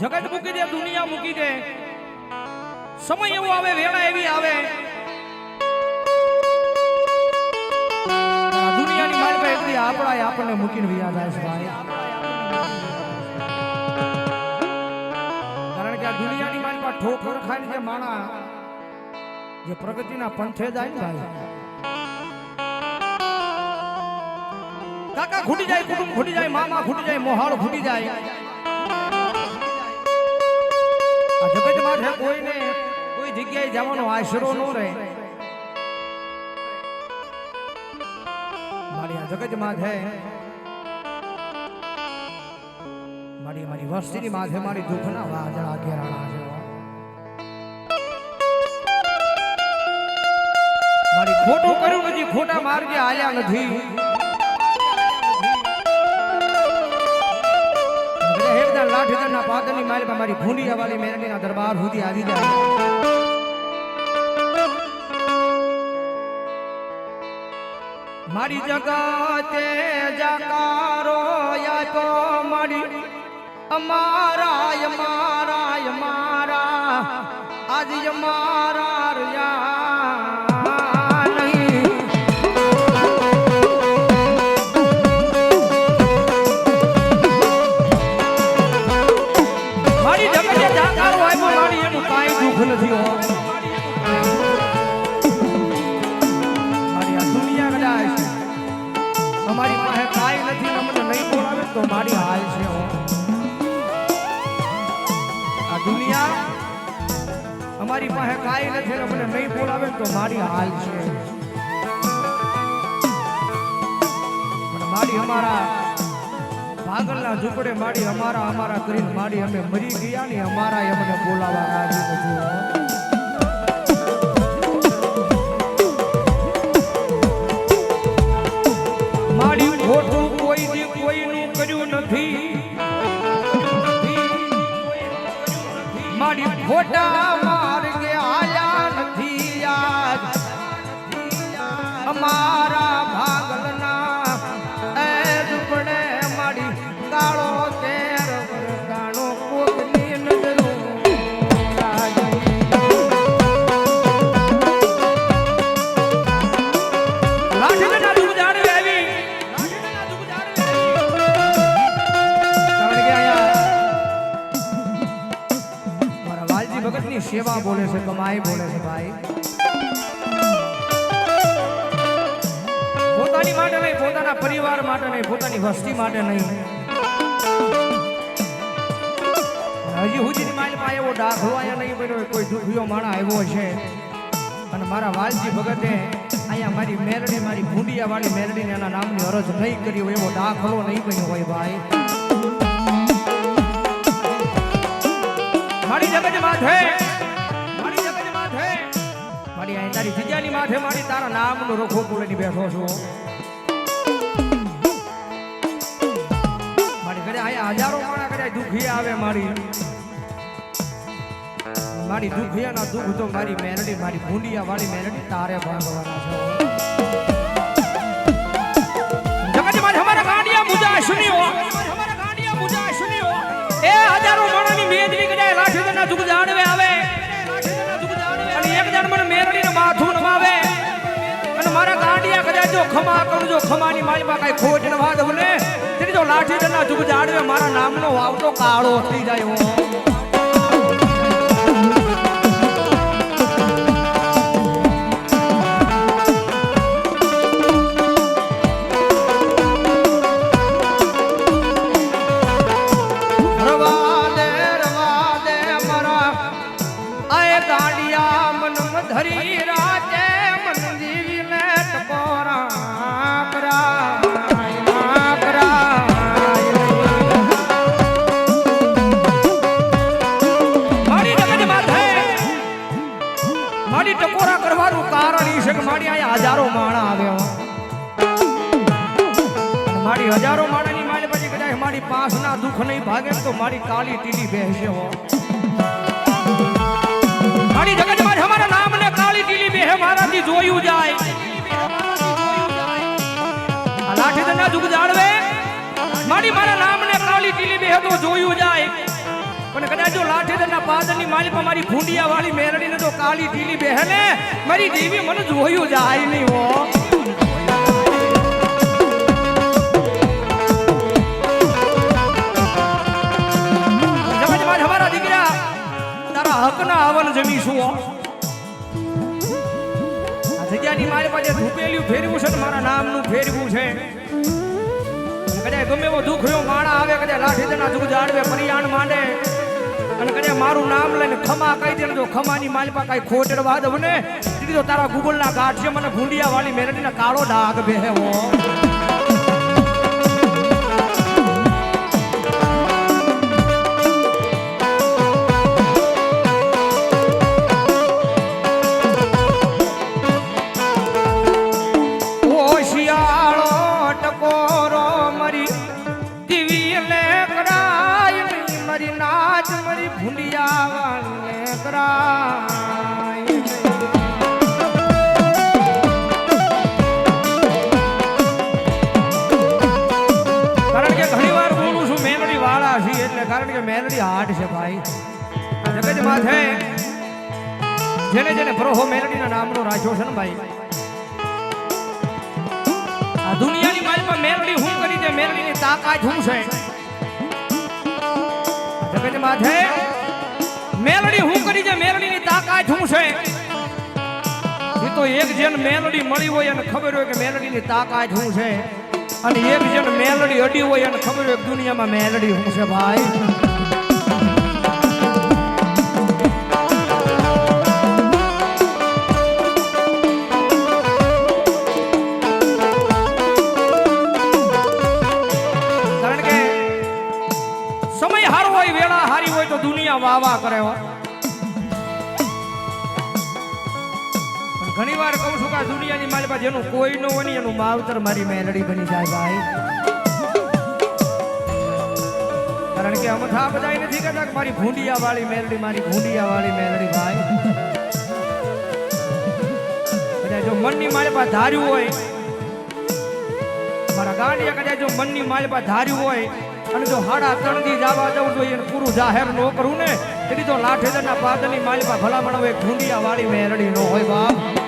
જગત મૂકી દે, દુનિયા મૂકી દે, સમય એવો આવે, વેળા એવી આવે, દુનિયાની મારી પાસે એકલી આપણા આપણને મૂકીને વિયા જાય છે ભાઈ. કારણ કે આ દુનિયાની મારી પાસે ઠોકર ખાઈને જે માણા જે પ્રગતિના પંથે જાય ને ભાઈ, કાકા ખૂટી જાય, કુટુંબ ખૂટી જાય, મામા ખૂટી જાય, મોહાળ ખૂટી જાય. આ જગતમાં છે કોઈને કોઈ જગ્યાએ જવાનો આશરો ન રહે. મારી આ જગતમાં છે મારી વસ્તીની માથે મારી દુઃખના વાદળા ઘેરાણા છે. મારી ખોટું કર્યું નથી, ખોટા માર્ગે આલ્યા નથી. લાઠીદારના પાદરની માલમાં મારી ભૂંડિયા વાળી મેરડીના દરબાર સુધી આવી જાય. મારી જગતે જકારો યાતો મારી અમારા આજ અમારા રહ્યા નહીં. મારી જગતે જકારો આવ્યો મારી એનું કાંઈ દુઃખ નથી હો. મારી આ દુનિયા કદાચ અમારી પાસે કાંઈ નથી ને મને નહીં બોલાવે તો મારી હાલ છે હો. આ દુનિયા અમારી પાસે કાંઈ નથી ને મને નહીં બોલાવે તો મારી હાલ છે. પણ મારી અમારા ભાગલના ઝૂંપડે માડી અમારા કરીને માડી અમે મરી ગયા ને અમારા અમને બોલાવા રાજી નથી હો. મારી ખોટું કોઈનું કર્યું નથી. મારી ખોટા માર્ગે આયા નથી યાદ અમારા ભાગલના એ ઝૂંપડે મારી કાળો તેર વરગાણો કોકની નજરો લાઠીના દુઃખ જાણવે આવી. મારા વાલજી ભગતની સેવા બોલે છે, કમાઈ બોલે છે ભાઈ. પોતાની માટે નહીં, પોતાના પરિવાર માટે નહીં, પોતાની વસ્તી માટે નહીં. હજી હુજીની માલમાં એવો દાખલો આયા નહીં બન્યો કોઈ દુખિયો માણા આવ્યો છે. અને મારા વાલજી ભગતે અહીંયા મારી મેરડી મારી ભૂંડિયા વાળી મેરડીને એના નામની અરજ નહીં કરી હોય એવો દાખલો નહીં બન્યો હોય ભાઈ. મારી જગત માથે મારી અહીં તારી જીજાની માથે મારી તારા નામનો રખો બોલીને બેઠો છું. મારી ઘરે અહીંયા હજારો માણા કરે દુખિયા આવે. મારી દુખિયાના દુઃખ તો મારી મેરડી મારી ભૂંડિયા વાળી મેરડી તારે ભાગવાના છે. જગતમાં હમારા ગાંડિયા મુજા સુનિયો એ હજારો માણાની મેદની કદાય લાઠીના દુઃખ જાણવે આવે અને એક જણ મને મેરડીને માથું નમાવે અને મારા ગાંડિયા કદાચ જો ખમા કરું જો ખમાની માલમાં કઈ ખોટ ન વાદ ને તેની જો લાઠીના દુઃખ જાણવે મારા નામનો વાવતો કાળો થઈ જાય હો. ધરી રાતે મન જીવીને ટકોરા મારી જગત માથે મારી ટકોરા કરવાનું કારણ એ છે કે મારી અહીંયા હજારો માણા આવ્યો. મારી હજારો માણાની મારી પછી કદાચ મારી પાંચના દુઃખ નહીં ભાગે તો મારી કાલી ટીલી બેસે હો. મારી જગતમાં અમારા નામને કાળી ટીલી બેહે મારાથી જોયું જાય. આ લાઠીના દુઃખ જાણવે મારી મારા નામને કાળી ટીલી બેહે તો જોયું જાય. પણ પાદરની માલિકા મારી ભૂંડિયા વાળી મેરડીને તો કાળી ઢીલી બહેને મારી દેવી મને જોયું જાય નહીં હો જગતમાં અમારા દીકરા તારા હકના આવન જમીશું આ જગ્યાની મારી પાસે ધૂપેલિયું ફેરવું છે ને મારા નામનું ફેરવું છે કદાચ ગમે એવો દુઃખ રહ્યો માણા આવે કદાચ લાઠી દેના દુઃખ જાડવે પરિયાણ માંડે અને કદાચ મારું નામ લઈને ખમા કહી દે જો ખમાની માલપા કઈ ખોટડવા દવ ને દીદી તો તારા ગૂગલના ગાંઠ છે મને ભૂંડિયા વાળી મેરડીના કાળો ડાઘ બેહવો કારણ કે મેલડી હાડ છે ભાઈ જગત માથે જેને જેને પ્રહો મેલડીના નામનો રાખ્યો છે ને ભાઈ આ દુનિયાની માલમાં મેલડી હું કરી દે મેલડીની તાકાત હું છે જગત માથે મેલડી હું કરી દે મેલડીની તાકાત હું છે એ તો એક જણ મેલડી મળી હોય અને ખબર હોય કે મેલડીની તાકાત હું છે અને એક જણ મેલડી અડી હોય અને ખબર હોય દુનિયામાં મેલડી હું છે ભાઈ કારણ કે સમય હારો હોય વેળા હારી હોય તો દુનિયા વાહ કરે હો ઘણી વાર કહું છું કે દુનિયાની મારી પાસે જેનું કોઈ ન હોય એનું માવતર મારી મેલડી બની જાય ભાઈ કારણ કે અમથા બધા નથી કહેતા કે મારી ભૂંડિયા વાળી મેલડી મારી ભૂંડિયા વાળી મેલડી ભાઈ કદાચ જો મનની મારી પાસે ધાર્યું હોય મારા ગાંડિયા કદાચ જો મનની મારી પાસે ધાર્યું હોય અને જો 3.5 દી જવા જવું જોઈએ પૂરું જાહેર ન કરું ને તેથી તો લાઠેદરના પાદરની મારી પાસે ભલામણ હોય ભૂંડિયા વાળી મેલડી ન હોય બાપ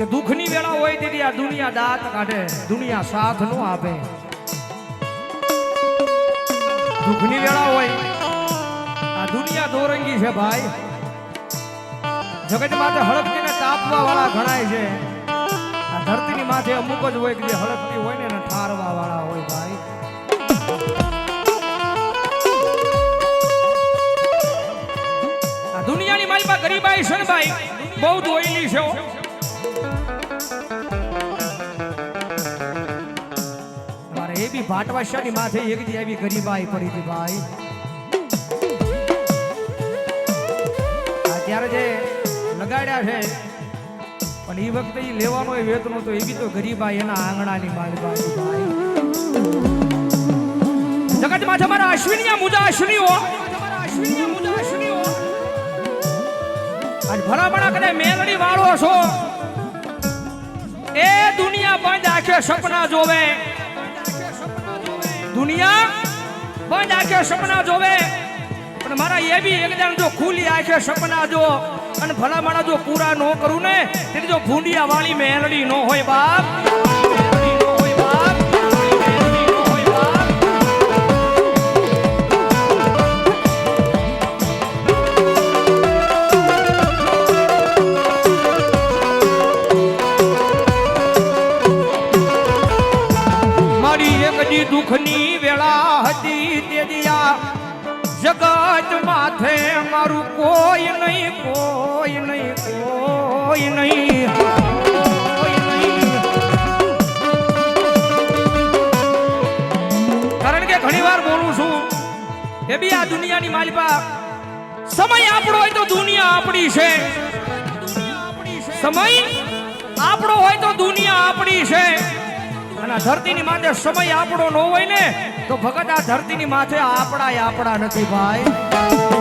દુઃખની વેળા હોય તેથી આ દુનિયા દાંત કાઢે દુનિયા સાથ નો આપે દુઃખની વેળા હોય આ દુનિયા દોરંગી છે ભાઈ જગત માથે હળકતીને તાપવા વાળા ઘણાય છે આ ધરતીની માથે અમુક જ હોય કે જે હળકતી હોય ને એને ઠારવા વાળા હોય ભાઈ આ દુનિયાની મારી પાસે ગરીબાઈ છે ને ભાઈ બહુ દોયલી છે એ બી ભાટવાશાની માથે એક દી આવી ગરીબાઈ પડી હતી ભાઈ અત્યારે જે લગાડ્યા છે પણ એ વખતે એ લેવાનો વેતનો તો એ બી તો ગરીબાઈ એના આંગણાની માલબાઈ ભાઈ જગતમાં તમારા અશ્વિનિયા મુજાશ્રીઓ આજ ભલામણા કદાચ મેલડી વાળો છો એ દુનિયા બંધ આંખે સપના જોવે દુનિયા બંધ આંખે સપના જોવે પણ મારા એ બી એકદમ જો ખુલ્લી આંખે સપના જો અને ભલામણા જો પૂરા ન કરું ને તેથી જો ભૂંડિયા વાળી મેલડી ન હોય બાપ દુઃખની વેળા હતી તેદિયા જગત માથે મારું કોઈ નહીં કોઈ નહીં કોઈ નહીં કારણ કે ઘણી વાર બોલું છું એ બી આ દુનિયાની માલિકા સમય આપણો હોય તો દુનિયા આપણી છે સમય આપણો હોય તો દુનિયા આપણી છે અને આ ધરતીની માથે સમય આપણો ન હોય ને તો ભગત આ ધરતીની માથે આપણા નથી ભાઈ.